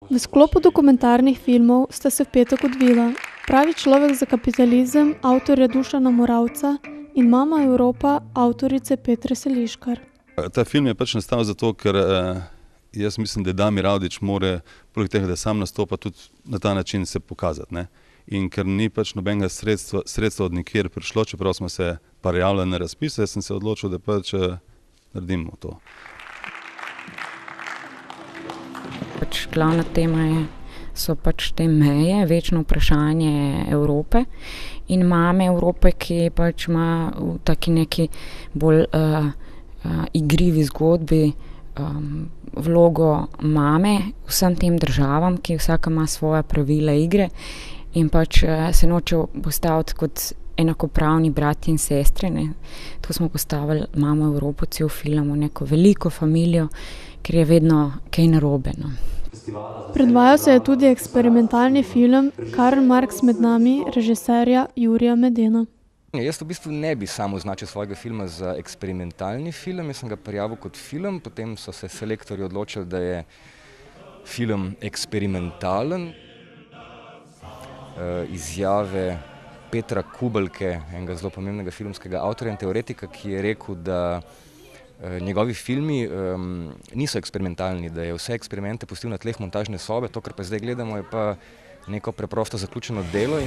V sklopu dokumentarnih filmov sta se v petek odvila Pravi človek za kapitalizem avtorja Dušana Moravca in Mama Evropa avtorice Petre Seliškar. Ta film je pač nastal zato, ker jaz mislim, da Damir Avdić more, poleg tega, da sam nastopa, tudi na ta način se pokazati, ne. In ker ni pač nobenega sredstva od nikjer prišlo, čeprav smo se prijavili na razpise, sem se odločil, da pač naredimo to. Glavna tema so pač te meje, večno vprašanje Evrope in Mame Evrope, ki pač ima v taki neki bolj igrivi zgodbi vlogo mame vsem tem državam, ki vsaka ima svoja pravila igre in pač se noče postaviti kot enakopravni brati in sestre, ne. To smo postavili Mamo Evropo, cel film, v neko veliko familijo, ker je vedno kaj narobe, no. Predvajal se je tudi eksperimentalni film Karl Marx med nami režiserja Jurija Medena. Jaz v bistvu ne bi sam označil svojega filma za eksperimentalni film, jaz sem ga prijavil kot film, potem so se selektorji odločili, da je film eksperimentalen. Izjave Petra Kubelke, enega zelo pomembnega filmskega avtorja in teoretika, ki je rekel, da njegovi filmi niso eksperimentalni, da je vse eksperimente pustil na tleh montažne sobe, to, kar pa zdaj gledamo, je pa neko preprosto zaključeno delo.